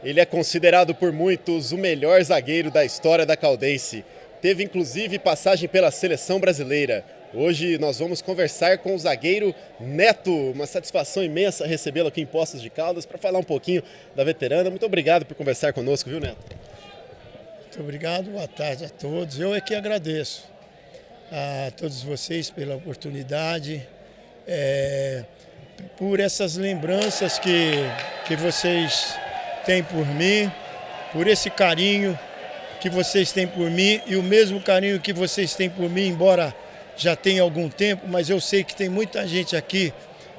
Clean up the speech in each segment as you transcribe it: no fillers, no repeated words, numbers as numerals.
Ele é considerado por muitos o melhor zagueiro da história da Caldense. Teve inclusive passagem pela seleção brasileira. Hoje nós vamos conversar com o zagueiro Neto. Uma satisfação imensa recebê-lo aqui em Poços de Caldas para falar um pouquinho da veterana. Muito obrigado por conversar conosco, viu, Neto? Muito obrigado, boa tarde a todos. Eu é que agradeço a todos vocês pela oportunidade, por essas lembranças que vocês têm por mim, por esse carinho que vocês têm por mim e o mesmo carinho que vocês têm por mim, embora já tenha algum tempo, mas eu sei que tem muita gente aqui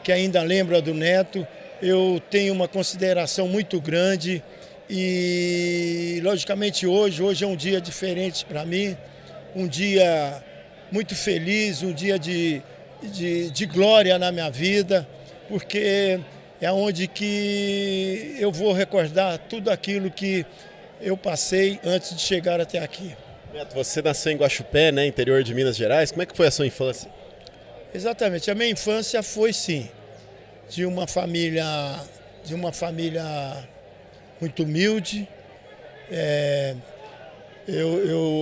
que ainda lembra do Neto. Eu tenho uma consideração muito grande e, logicamente, hoje é um dia diferente para mim, um dia muito feliz, um dia de glória na minha vida, porque é onde que eu vou recordar tudo aquilo que eu passei antes de chegar até aqui. Neto, você nasceu em Guaxupé, né, interior de Minas Gerais. Como é que foi a sua infância? Exatamente, a minha infância foi sim, de uma família muito humilde.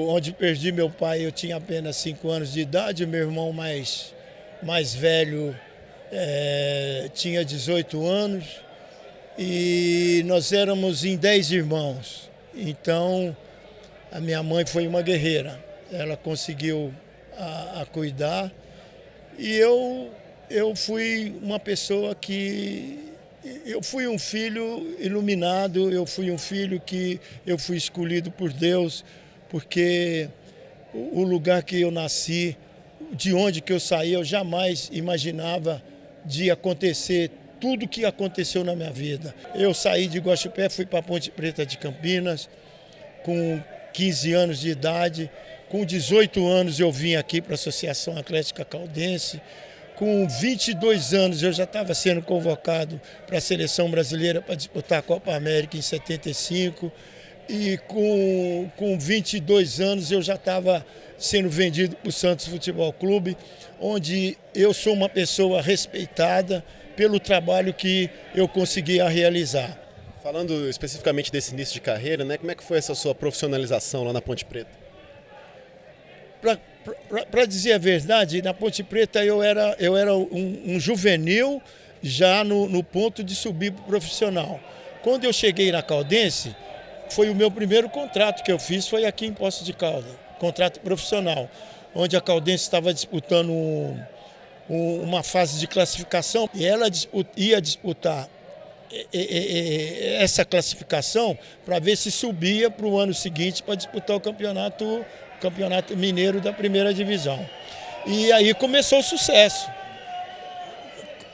Onde perdi meu pai, eu tinha apenas 5 anos de idade, meu irmão mais velho tinha 18 anos e nós éramos em 10 irmãos. Então, a minha mãe foi uma guerreira, ela conseguiu a cuidar e eu fui uma pessoa que... Eu fui um filho iluminado, eu fui um filho que eu fui escolhido por Deus, porque o lugar que eu nasci, de onde que eu saí, eu jamais imaginava de acontecer tudo o que aconteceu na minha vida. Eu saí de Guaxupé, fui para Ponte Preta de Campinas, com 15 anos de idade. Com 18 anos eu vim aqui para a Associação Atlética Caldense. Com 22 anos eu já estava sendo convocado para a seleção brasileira para disputar a Copa América em 75. E com 22 anos eu já estava sendo vendido para o Santos Futebol Clube, onde eu sou uma pessoa respeitada pelo trabalho que eu conseguia realizar. Falando especificamente desse início de carreira, né, como é que foi essa sua profissionalização lá na Ponte Preta? Para dizer a verdade, na Ponte Preta eu era um juvenil já no ponto de subir para o profissional. Quando eu cheguei na Caldense, foi o meu primeiro contrato que eu fiz, foi aqui em Poços de Caldas, contrato profissional, onde a Caldense estava disputando uma fase de classificação e ela ia disputar essa classificação para ver se subia para o ano seguinte para disputar o Campeonato Mineiro da primeira divisão. E aí começou o sucesso.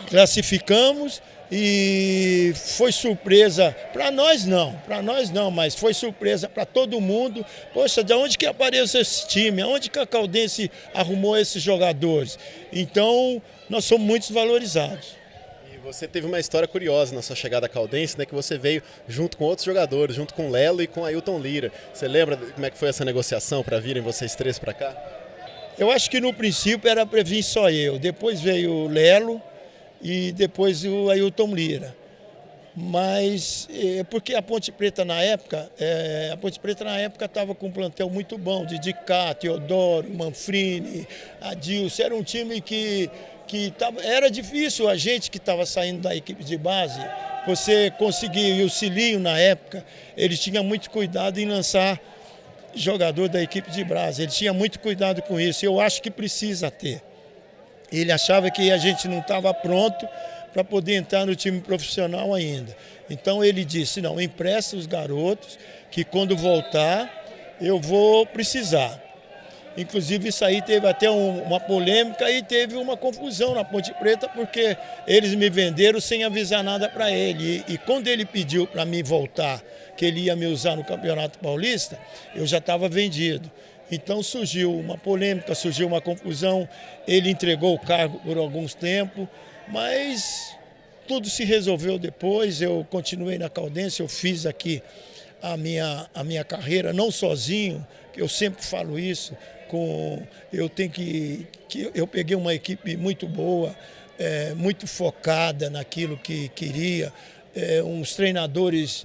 Classificamos e foi surpresa, para nós não, mas foi surpresa para todo mundo. Poxa, de onde que apareceu esse time? Aonde que a Caldense arrumou esses jogadores? Então, nós somos muito valorizados. Você teve uma história curiosa na sua chegada à Caldense, né, que você veio junto com outros jogadores, junto com o Lelo e com o Ailton Lira. Você lembra como é que foi essa negociação para virem vocês três para cá? Eu acho que no princípio era para vir só eu, depois veio o Lelo e depois o Ailton Lira. Mas porque a Ponte Preta na época estava com um plantel muito bom, de Dicá, Teodoro, Manfrini, Adilson. Era um time que era difícil a gente que estava saindo da equipe de base, você conseguir. E o Cilinho, na época, ele tinha muito cuidado em lançar jogador da equipe de base, ele tinha muito cuidado com isso, eu acho que precisa ter. Ele achava que a gente não estava pronto para poder entrar no time profissional ainda. Então ele disse, não, empresta os garotos, que quando voltar eu vou precisar. Inclusive isso aí teve até uma polêmica e teve uma confusão na Ponte Preta, porque eles me venderam sem avisar nada para ele. E quando ele pediu para mim voltar, que ele ia me usar no Campeonato Paulista, eu já estava vendido. Então surgiu uma polêmica, surgiu uma confusão, ele entregou o cargo por alguns tempos, mas tudo se resolveu depois. Eu continuei na Caldense, eu fiz aqui a minha carreira, não sozinho, eu sempre falo isso. Eu peguei uma equipe muito boa, muito focada naquilo que queria, uns treinadores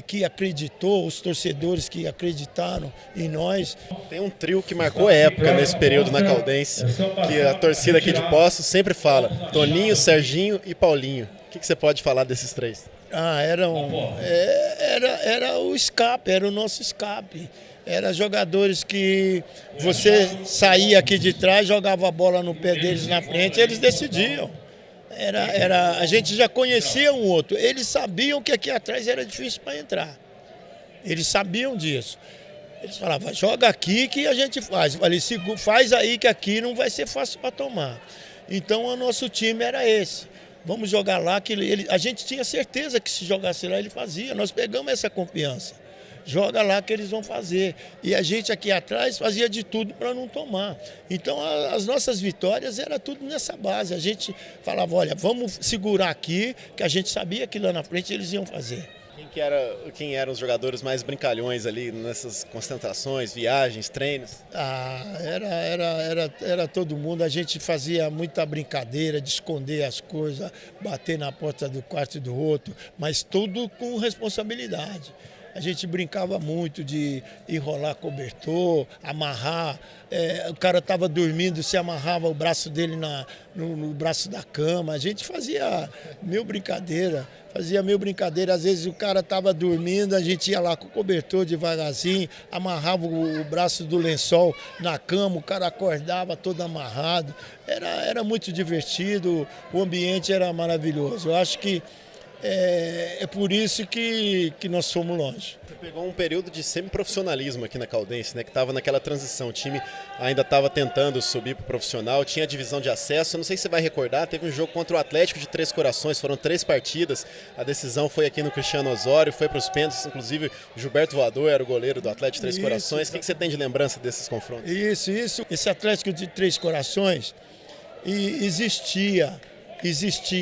que acreditou, os torcedores que acreditaram em nós. Tem um trio que marcou a época nesse período na Caldense, que a torcida aqui de Poços sempre fala: Toninho, Serginho e Paulinho. O que você pode falar desses três? Era o escape, era o nosso escape. Eram jogadores que você saía aqui de trás, jogava a bola no pé deles na frente, eles decidiam. A gente já conhecia um outro. Eles sabiam que aqui atrás era difícil para entrar. Eles sabiam disso. Eles falavam: joga aqui que a gente faz. Eu falei: faz aí que aqui não vai ser fácil para tomar. Então o nosso time era esse. Vamos jogar lá, que a gente tinha certeza que se jogasse lá ele fazia. Nós pegamos essa confiança. Joga lá que eles vão fazer. E a gente aqui atrás fazia de tudo para não tomar. Então as nossas vitórias era tudo nessa base. A gente falava: olha, vamos segurar aqui, que a gente sabia que lá na frente eles iam fazer. Quem eram os jogadores mais brincalhões ali nessas concentrações, viagens, treinos? Era todo mundo. A gente fazia muita brincadeira de esconder as coisas, bater na porta do quarto do outro, mas tudo com responsabilidade. A gente brincava muito de enrolar cobertor, amarrar. O cara estava dormindo, se amarrava o braço dele no braço da cama. A gente fazia mil brincadeiras. Às vezes o cara estava dormindo, a gente ia lá com o cobertor devagarzinho, amarrava o braço do lençol na cama, o cara acordava todo amarrado. Era muito divertido, o ambiente era maravilhoso. Eu acho que é por isso que nós fomos longe. Você pegou um período de semiprofissionalismo aqui na Caldense, né? Que estava naquela transição. O time ainda estava tentando subir para o profissional, tinha a divisão de acesso. Eu não sei se você vai recordar, teve um jogo contra o Atlético de Três Corações, foram 3 partidas. A decisão foi aqui no Cristiano Osório, foi para os pênaltis. Inclusive, o Gilberto Voador era o goleiro do Atlético de Três Corações. O que você tem de lembrança desses confrontos? Isso. Esse Atlético de Três Corações existia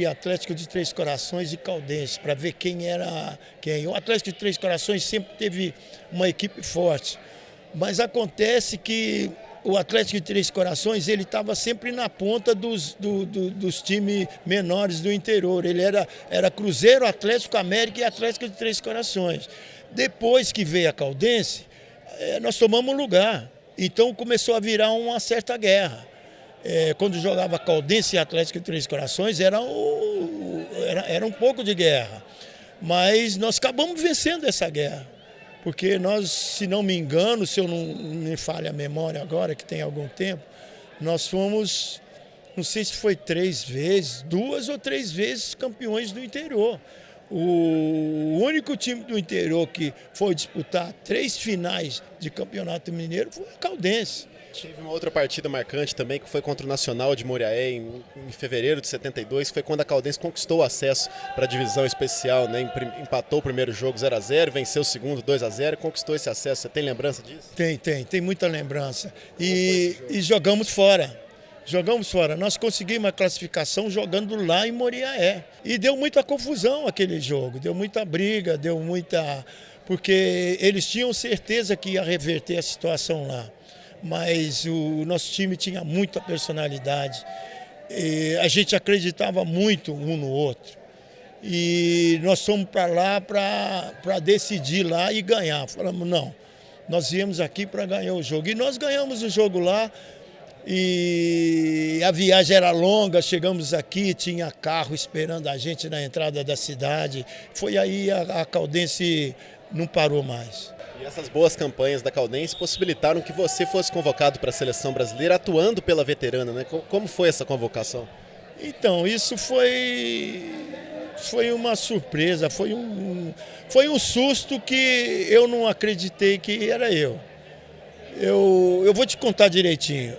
Atlético de Três Corações e Caldense, para ver quem era quem. O Atlético de Três Corações sempre teve uma equipe forte, mas acontece que o Atlético de Três Corações ele estava sempre na ponta dos times menores do interior. Ele era Cruzeiro, Atlético América e Atlético de Três Corações. Depois que veio a Caldense, nós tomamos lugar. Então começou a virar uma certa guerra. Quando jogava Caldense e Atlético de Três Corações, era um pouco de guerra. Mas nós acabamos vencendo essa guerra. Porque nós, se não me engano, se eu não me falha a memória agora, que tem algum tempo, nós fomos, não sei se foi 2 ou 3 vezes campeões do interior. O único time do interior que foi disputar 3 finais de campeonato mineiro foi a Caldense. Teve uma outra partida marcante também, que foi contra o Nacional de Moriaé, em fevereiro de 72, que foi quando a Caldense conquistou o acesso para a divisão especial, né? Empatou o primeiro jogo 0-0, venceu o segundo 2-0 e conquistou esse acesso. Você tem lembrança disso? Tem muita lembrança. E jogamos fora. Nós conseguimos a classificação jogando lá em Moriaé. E deu muita confusão aquele jogo, deu muita briga, porque eles tinham certeza que ia reverter a situação lá. Mas o nosso time tinha muita personalidade, a gente acreditava muito um no outro. E nós fomos para lá para decidir lá e ganhar. Falamos: não, nós viemos aqui para ganhar o jogo. E nós ganhamos o jogo lá, e a viagem era longa, chegamos aqui, tinha carro esperando a gente na entrada da cidade. Foi aí a Caldense não parou mais. E essas boas campanhas da Caldense possibilitaram que você fosse convocado para a seleção brasileira, atuando pela veterana, né? Como foi essa convocação? Então, isso foi uma surpresa, foi um susto que eu não acreditei que era eu. Eu vou te contar direitinho.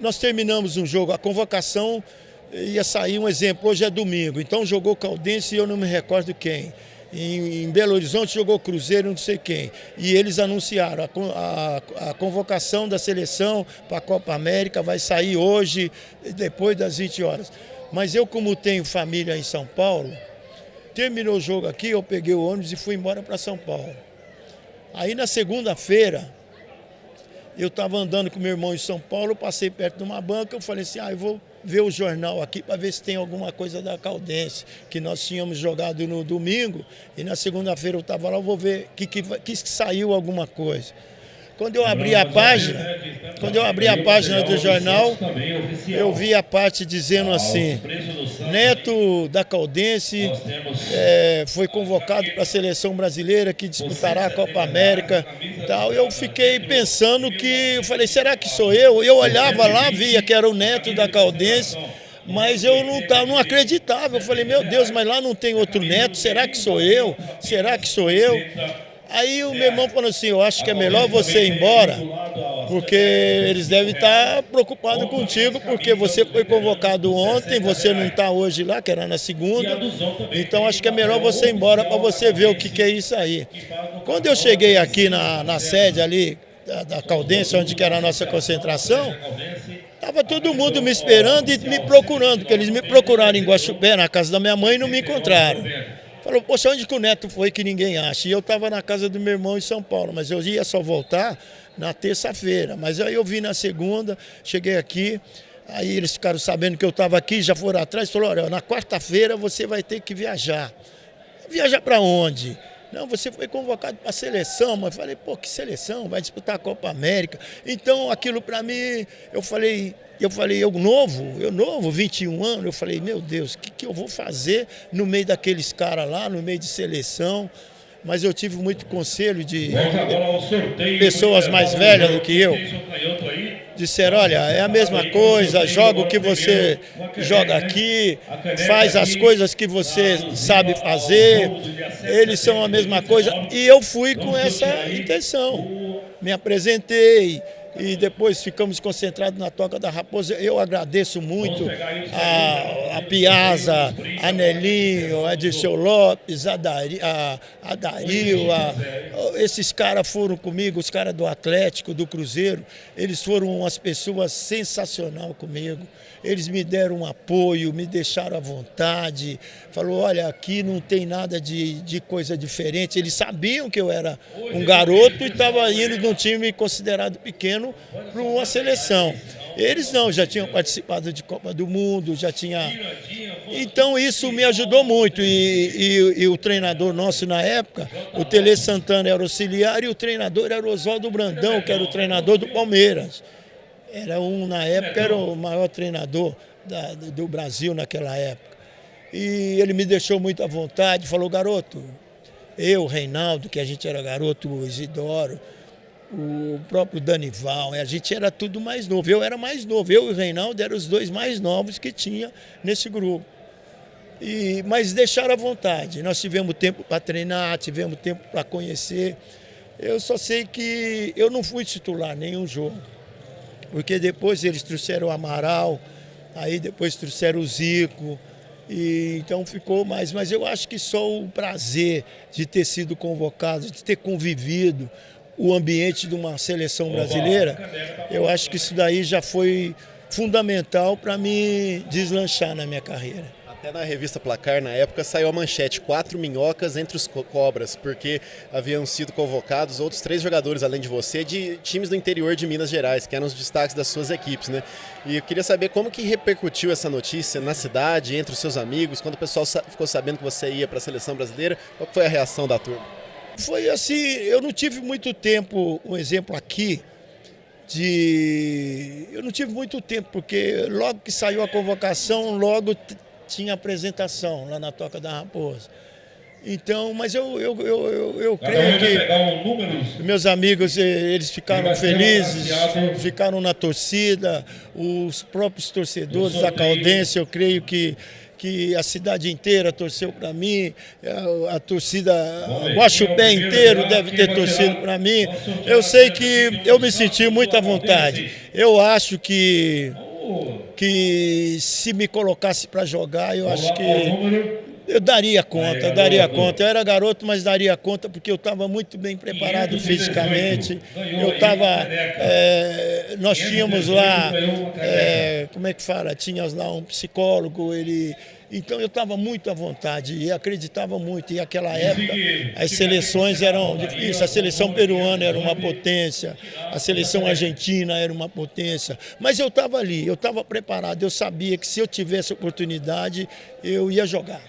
Nós terminamos um jogo, a convocação ia sair, um exemplo, hoje é domingo, então jogou Caldense e eu não me recordo quem. Em Belo Horizonte jogou Cruzeiro, não sei quem. E eles anunciaram a convocação da seleção para a Copa América, vai sair hoje, depois das 20 horas. Mas eu, como tenho família em São Paulo, terminou o jogo aqui, eu peguei o ônibus e fui embora para São Paulo. Aí na segunda-feira, Eu estava andando com meu irmão em São Paulo, eu passei perto de uma banca, eu falei assim, eu vou ver o jornal aqui para ver se tem alguma coisa da Caldense, que nós tínhamos jogado no domingo, e na segunda-feira eu estava lá, eu vou ver que saiu alguma coisa. Quando eu abri a página do jornal, eu vi a parte dizendo assim, Neto da Caldense foi convocado para a seleção brasileira que disputará a Copa América e tal. Eu fiquei pensando eu falei, será que sou eu? Eu olhava lá, via que era o Neto da Caldense, mas eu não acreditava. Eu falei, meu Deus, mas lá não tem outro Neto, será que sou eu? Será que sou eu? Aí o meu irmão falou assim, eu acho que é melhor você ir embora, porque eles devem estar preocupados contigo, porque você foi convocado ontem, você não está hoje lá, que era na segunda, então acho que é melhor você ir embora para você ver o que é isso aí. Quando eu cheguei aqui na sede ali da Caldense, onde que era a nossa concentração, estava todo mundo me esperando e me procurando, porque eles me procuraram em Guaxupé, na casa da minha mãe, e não me encontraram. Falou, poxa, onde que o Neto foi que ninguém acha? E eu estava na casa do meu irmão em São Paulo, mas eu ia só voltar na terça-feira. Mas aí eu vim na segunda, cheguei aqui, aí eles ficaram sabendo que eu estava aqui, já foram atrás, falaram, olha, na quarta-feira você vai ter que viajar. Viajar para onde? Não, você foi convocado para a seleção, mas eu falei, pô, que seleção? Vai disputar a Copa América. Então, aquilo para mim, eu falei, eu novo, 21 anos, eu falei, meu Deus, o que eu vou fazer no meio daqueles caras lá, no meio de seleção? Mas eu tive muito conselho de pessoas mais velhas do que eu. Disseram, olha, é a mesma coisa, joga o que você joga aqui, faz as coisas que você sabe fazer, eles são a mesma coisa. E eu fui com essa intenção, me apresentei. E depois ficamos concentrados na Toca da Raposa. Eu agradeço muito a Piazza, a Nelinho, a Dirceu Lopes, a Dario, esses caras foram comigo, os caras do Atlético, do Cruzeiro, eles foram umas pessoas sensacionais comigo. Eles me deram um apoio, me deixaram à vontade, falou, olha, aqui não tem nada de coisa diferente. Eles sabiam que eu era um garoto e estava indo de um time considerado pequeno para uma seleção. Eles não, já tinham participado de Copa do Mundo, já tinha... Então isso me ajudou muito e o treinador nosso na época, o Tele Santana era auxiliar e o treinador era o Oswaldo Brandão, que era o treinador do Palmeiras. Na época, era o maior treinador do Brasil naquela época. E ele me deixou muito à vontade, falou, garoto, eu, Reinaldo, que a gente era garoto, o Isidoro, o próprio Danival, a gente era tudo mais novo. Eu era mais novo, eu e o Reinaldo eram os dois mais novos que tinha nesse grupo. Mas deixaram à vontade, nós tivemos tempo para treinar, tivemos tempo para conhecer. Eu só sei que eu não fui titular nenhum jogo. Porque depois eles trouxeram o Amaral, aí depois trouxeram o Zico, e então ficou mais. Mas eu acho que só o prazer de ter sido convocado, de ter convivido o ambiente de uma seleção brasileira, eu acho que isso daí já foi fundamental para me deslanchar na minha carreira. Até na revista Placar, na época, saiu a manchete, 4 minhocas entre os cobras, porque haviam sido convocados outros 3 jogadores, além de você, de times do interior de Minas Gerais, que eram os destaques das suas equipes, né? E eu queria saber como que repercutiu essa notícia na cidade, entre os seus amigos, quando o pessoal ficou sabendo que você ia para a seleção brasileira, qual foi a reação da turma? Foi assim, eu não tive muito tempo, um exemplo aqui, eu não tive muito tempo, porque logo que saiu a convocação, logo tinha apresentação lá na Toca da Raposa. Então, mas eu creio que meus amigos, eles ficaram felizes, ficaram na torcida, os próprios torcedores da Caldense, eu creio que a cidade inteira torceu para mim, a torcida, o Guaxupé inteiro deve ter torcido para mim. Eu sei que eu me senti muito à vontade. Eu acho que se me colocasse para jogar, eu acho que eu daria conta, Eu era garoto, mas daria conta, porque eu estava muito bem preparado fisicamente. Nós tínhamos lá, como é que fala? Tínhamos lá um psicólogo, Então eu estava muito à vontade e acreditava muito. E naquela época as seleções eram difíceis. A seleção peruana era uma potência, a seleção argentina era uma potência. Mas eu estava ali, eu estava preparado, eu sabia que se eu tivesse oportunidade, eu ia jogar.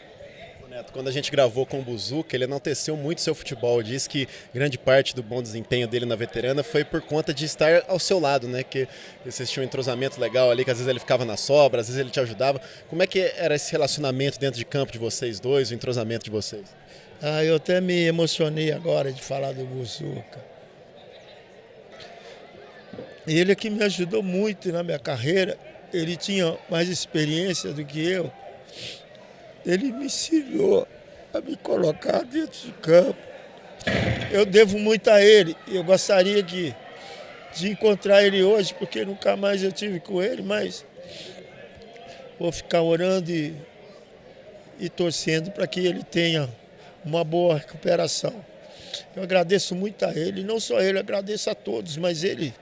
Neto, quando a gente gravou com o Buzuca, ele enalteceu muito seu futebol, disse que grande parte do bom desempenho dele na veterana foi por conta de estar ao seu lado, né? Que vocês tinham um entrosamento legal ali, que às vezes ele ficava na sobra, às vezes ele te ajudava. Como é que era esse relacionamento dentro de campo de vocês dois, o entrosamento de vocês? Eu até me emocionei agora de falar do Buzuca. Ele é que me ajudou muito na minha carreira, ele tinha mais experiência do que eu. Ele me ensinou a me colocar dentro de campo. Eu devo muito a ele. Eu gostaria de encontrar ele hoje, porque nunca mais eu tive com ele, mas vou ficar orando e torcendo para que ele tenha uma boa recuperação. Eu agradeço muito a ele, não só ele, agradeço a todos, mas ele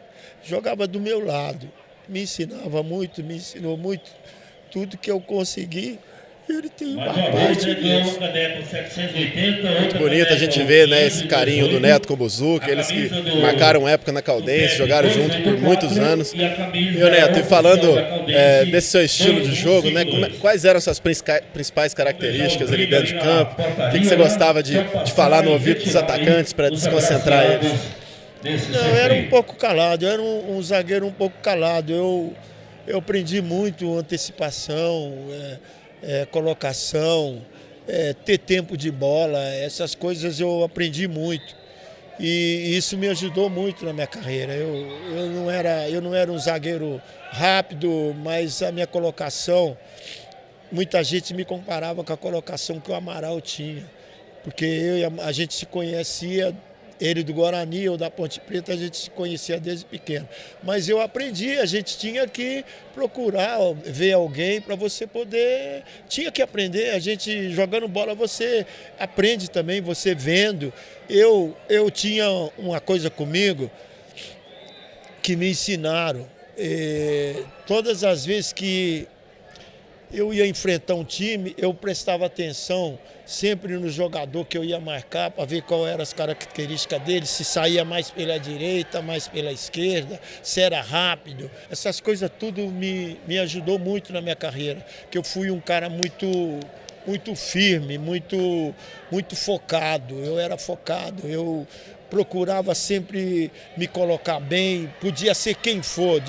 jogava do meu lado, me ensinava muito, me ensinou muito, tudo que eu consegui. Ele tem uma parte disso. Muito bonito a gente ver, né, esse carinho do Neto com o Buzuca, eles que marcaram época na Caldense, jogaram junto por muitos anos. E o Neto, e falando desse seu estilo de jogo, né, quais eram as suas principais características ali dentro de campo? O que você gostava de falar no ouvido dos atacantes para desconcentrar eles? Não, eu era um pouco calado, eu era um zagueiro um pouco calado. Eu aprendi muito antecipação, colocação, ter tempo de bola, essas coisas eu aprendi muito. E isso me ajudou muito na minha carreira. Eu não era um zagueiro rápido, mas a minha colocação, muita gente me comparava com a colocação que o Amaral tinha. Porque a gente se conhecia, ele do Guarani, eu da Ponte Preta, a gente se conhecia desde pequeno. Mas eu aprendi, a gente tinha que procurar ver alguém para você poder... Tinha que aprender, a gente jogando bola você aprende também, você vendo. Eu tinha uma coisa comigo que me ensinaram. Todas as vezes que eu ia enfrentar um time, eu prestava atenção sempre no jogador que eu ia marcar para ver qual eram as características dele, se saía mais pela direita, mais pela esquerda, se era rápido. Essas coisas tudo me ajudou muito na minha carreira, que eu fui um cara muito firme, muito focado. Eu era focado, eu procurava sempre me colocar bem, podia ser quem for,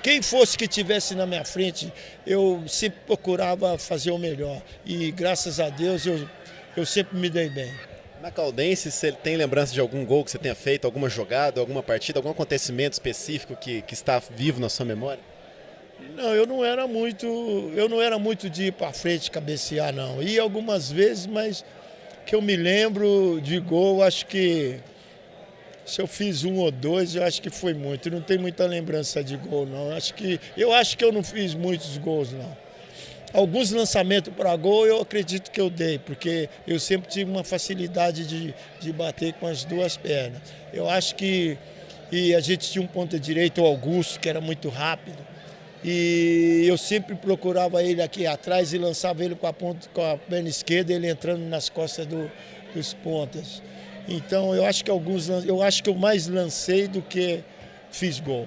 quem fosse que estivesse na minha frente, eu sempre procurava fazer o melhor. E graças a Deus eu sempre me dei bem. Na Caldense, você tem lembrança de algum gol que você tenha feito, alguma jogada, alguma partida, algum acontecimento específico que está vivo na sua memória? Não, eu não era muito de ir para frente cabecear, não. Ia algumas vezes, mas que eu me lembro de gol, acho que se eu fiz um ou dois, eu acho que foi muito. Não tem muita lembrança de gol, não. Eu acho que eu não fiz muitos gols, não. Alguns lançamentos para gol eu acredito que eu dei, porque eu sempre tive uma facilidade de bater com as duas pernas. Eu acho que a gente tinha um ponta direito, o Augusto, que era muito rápido. E eu sempre procurava ele aqui atrás e lançava ele com a perna esquerda, ele entrando nas costas dos pontas. Então eu acho que eu mais lancei do que fiz gol.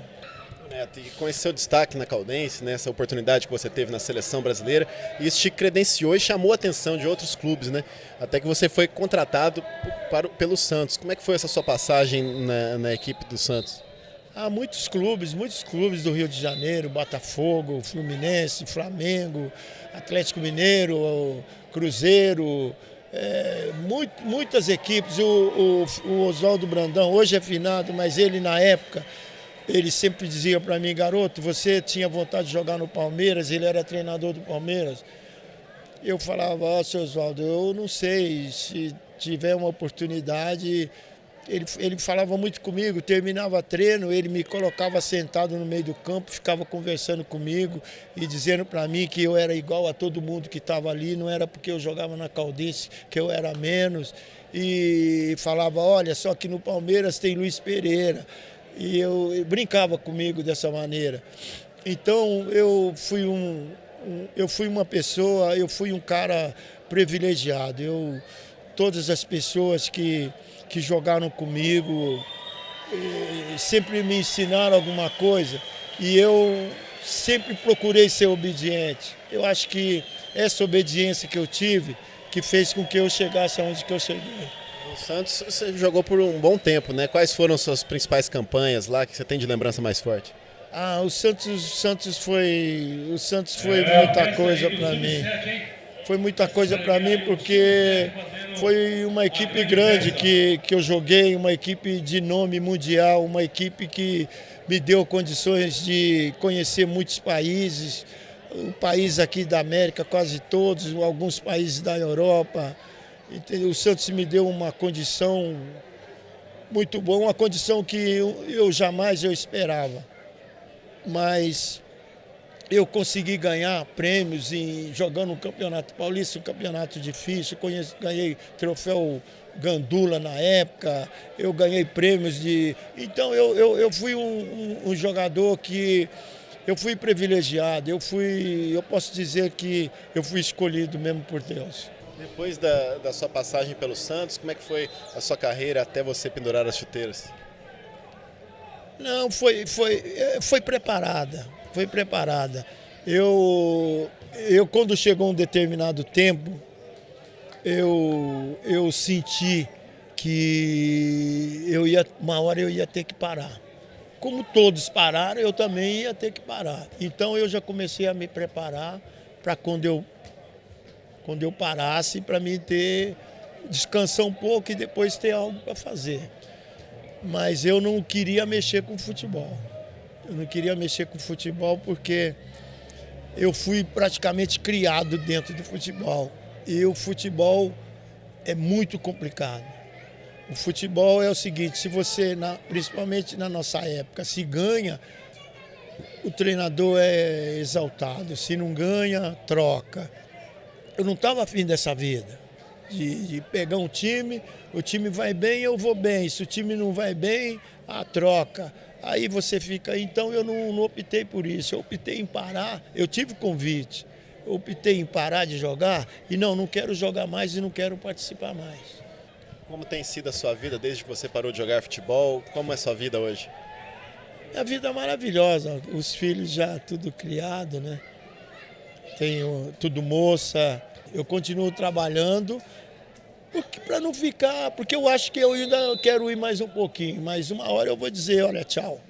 Neto, e com esse seu destaque na Caldense, né, essa oportunidade que você teve na seleção brasileira, isso te credenciou e chamou a atenção de outros clubes, né? Até que você foi contratado pelo Santos. Como é que foi essa sua passagem na equipe do Santos? Muitos clubes do Rio de Janeiro, Botafogo, Fluminense, Flamengo, Atlético Mineiro, Cruzeiro, muitas equipes. O Oswaldo Brandão, hoje é finado, mas ele na época, ele sempre dizia para mim: garoto, você tinha vontade de jogar no Palmeiras, ele era treinador do Palmeiras. Eu falava: seu Oswaldo, eu não sei, se tiver uma oportunidade... Ele falava muito comigo, terminava treino, ele me colocava sentado no meio do campo, ficava conversando comigo e dizendo para mim que eu era igual a todo mundo que estava ali, não era porque eu jogava na Caldense que eu era menos. E falava: olha, só que no Palmeiras tem Luiz Pereira. E eu brincava comigo dessa maneira. Então eu fui um eu fui uma pessoa, eu fui um cara privilegiado. Todas as pessoas que jogaram comigo sempre me ensinaram alguma coisa e eu sempre procurei ser obediente. Eu acho que essa obediência que eu tive que fez com que eu chegasse aonde que eu cheguei. No Santos você jogou por um bom tempo, né? Quais foram suas principais campanhas lá que você tem de lembrança mais forte? O Santos foi muita coisa para mim. Foi muita coisa para mim porque foi uma equipe grande que eu joguei, uma equipe de nome mundial, uma equipe que me deu condições de conhecer muitos países, o país aqui da América, quase todos, alguns países da Europa. O Santos me deu uma condição muito boa, uma condição que eu jamais esperava. Mas eu consegui ganhar prêmios jogando um campeonato paulista, um campeonato difícil. Ganhei troféu Gandula na época, eu ganhei prêmios de... Então eu fui um jogador que... Eu fui privilegiado, eu posso dizer que eu fui escolhido mesmo por Deus. Depois da sua passagem pelo Santos, como é que foi a sua carreira até você pendurar as chuteiras? Não, foi preparada, foi preparada. Eu quando chegou um determinado tempo, eu senti que uma hora eu ia ter que parar. Como todos pararam, eu também ia ter que parar. Então eu já comecei a me preparar para quando eu parasse, para mim descansar um pouco e depois ter algo para fazer. Mas eu não queria mexer com futebol. Eu não queria mexer com futebol porque eu fui praticamente criado dentro do futebol. E o futebol é muito complicado. O futebol é o seguinte, se você, principalmente na nossa época, se ganha, o treinador é exaltado. Se não ganha, troca. Eu não estava afim dessa vida. De pegar um time, o time vai bem, eu vou bem. Se o time não vai bem, troca. Aí você fica... Então eu não optei por isso, eu optei em parar. Eu tive convite, eu optei em parar de jogar e não quero jogar mais e não quero participar mais. Como tem sido a sua vida desde que você parou de jogar futebol? Como é a sua vida hoje? A vida é maravilhosa, os filhos já tudo criado, né? Tenho tudo moça, eu continuo trabalhando para não ficar, porque eu acho que eu ainda quero ir mais um pouquinho, mas uma hora eu vou dizer, olha, tchau.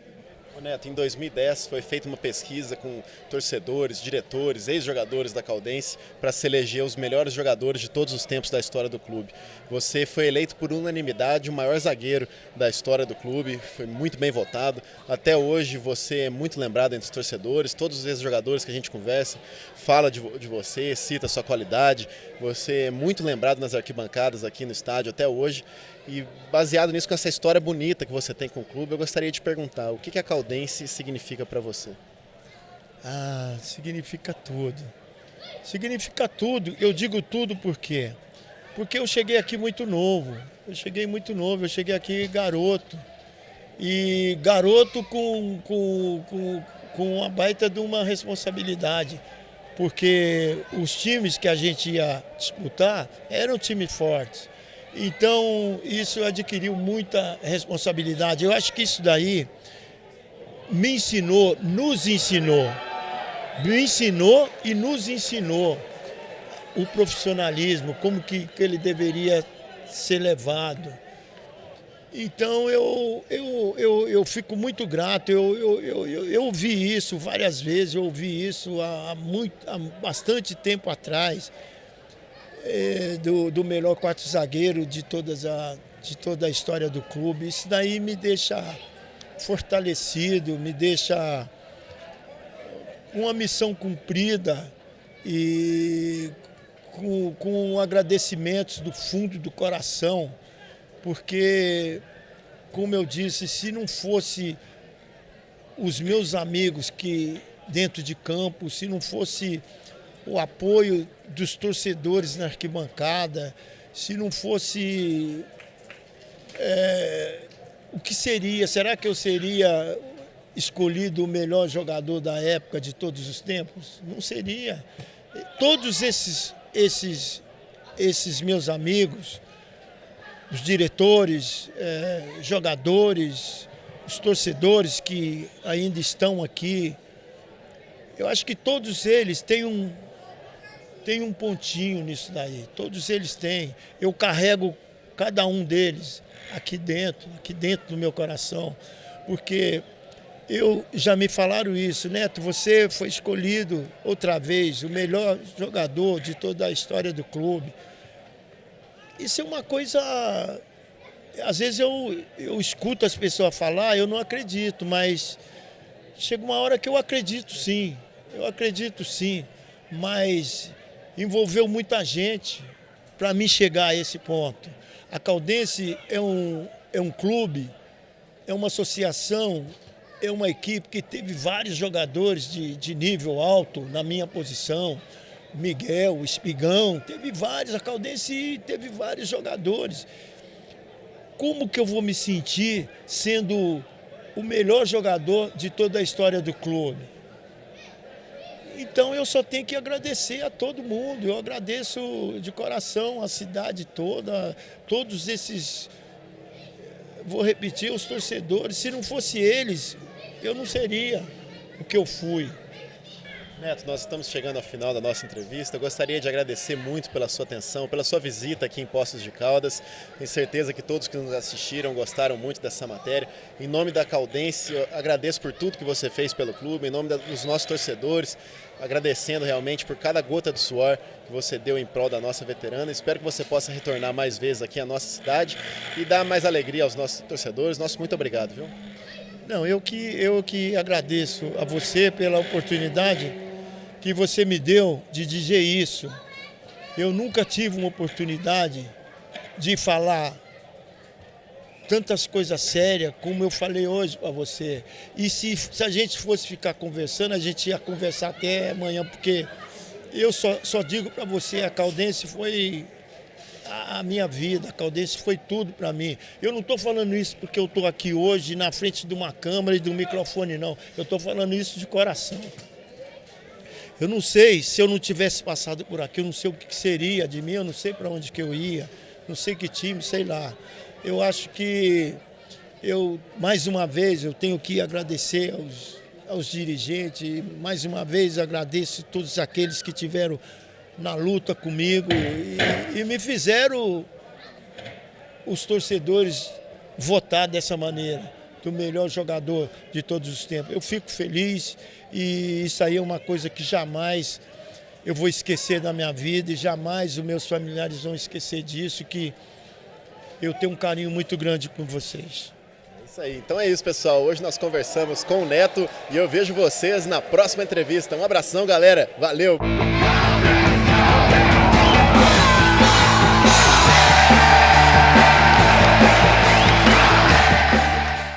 Ô Neto, em 2010 foi feita uma pesquisa com torcedores, diretores, ex-jogadores da Caldense para se eleger os melhores jogadores de todos os tempos da história do clube. Você foi eleito por unanimidade o maior zagueiro da história do clube, foi muito bem votado. Até hoje você é muito lembrado entre os torcedores, todos os ex-jogadores que a gente conversa fala de você, cita a sua qualidade. Você é muito lembrado nas arquibancadas aqui no estádio até hoje. E baseado nisso, com essa história bonita que você tem com o clube, eu gostaria de perguntar, o que a Caldense significa para você? Significa tudo. Significa tudo. Eu digo tudo por quê? Porque eu cheguei aqui muito novo. Eu cheguei aqui garoto. E garoto com uma baita de uma responsabilidade. Porque os times que a gente ia disputar eram times fortes. Então, isso adquiriu muita responsabilidade. Eu acho que isso daí me ensinou e nos ensinou o profissionalismo, como que ele deveria ser levado. Então, eu fico muito grato, eu ouvi isso várias vezes, eu ouvi isso há bastante tempo atrás. Do melhor quarto zagueiro de toda a história do clube. Isso daí me deixa fortalecido, me deixa uma missão cumprida e com agradecimentos do fundo do coração, porque, como eu disse, se não fosse os meus amigos que dentro de campo, se não fosse o apoio dos torcedores na arquibancada, se não fosse... o que seria? Será que eu seria escolhido o melhor jogador da época de todos os tempos? Não seria. Todos esses meus amigos, os diretores, jogadores, os torcedores que ainda estão aqui, eu acho que todos eles têm um pontinho nisso daí. Todos eles têm. Eu carrego cada um deles aqui dentro do meu coração, porque já me falaram isso, Neto, você foi escolhido outra vez o melhor jogador de toda a história do clube. Isso é uma coisa, às vezes eu escuto as pessoas falar, eu não acredito, mas chega uma hora que eu acredito sim, mas envolveu muita gente para mim chegar a esse ponto. A Caldense é um clube, é uma associação, é uma equipe que teve vários jogadores de nível alto na minha posição. Miguel, Espigão, teve vários, a Caldense teve vários jogadores. Como que eu vou me sentir sendo o melhor jogador de toda a história do clube? Então eu só tenho que agradecer a todo mundo, eu agradeço de coração a cidade toda, todos esses, vou repetir, os torcedores. Se não fosse eles, eu não seria o que eu fui. Neto, nós estamos chegando ao final da nossa entrevista. Eu gostaria de agradecer muito pela sua atenção, pela sua visita aqui em Poços de Caldas. Tenho certeza que todos que nos assistiram gostaram muito dessa matéria. Em nome da Caldense, eu agradeço por tudo que você fez pelo clube, em nome dos nossos torcedores, agradecendo realmente por cada gota de suor que você deu em prol da nossa veterana. Espero que você possa retornar mais vezes aqui à nossa cidade e dar mais alegria aos nossos torcedores. Nosso muito obrigado, viu? Não, eu que agradeço a você pela oportunidade que você me deu de dizer isso. Eu nunca tive uma oportunidade de falar tantas coisas sérias como eu falei hoje para você. E se a gente fosse ficar conversando, a gente ia conversar até amanhã, porque eu só digo para você, a Caldense foi a minha vida, a Caldense foi tudo para mim. Eu não estou falando isso porque eu estou aqui hoje na frente de uma câmera e de um microfone, não. Eu estou falando isso de coração. Eu não sei, se eu não tivesse passado por aqui, eu não sei o que seria de mim, eu não sei para onde que eu ia, não sei que time, sei lá. Eu acho que mais uma vez, eu tenho que agradecer aos dirigentes, mais uma vez agradeço a todos aqueles que tiveram na luta comigo e me fizeram os torcedores votar dessa maneira, do melhor jogador de todos os tempos. Eu fico feliz e isso aí é uma coisa que jamais eu vou esquecer da minha vida e jamais os meus familiares vão esquecer disso, que eu tenho um carinho muito grande por vocês. Isso aí. Então é isso, pessoal. Hoje nós conversamos com o Neto e eu vejo vocês na próxima entrevista. Um abração, galera. Valeu!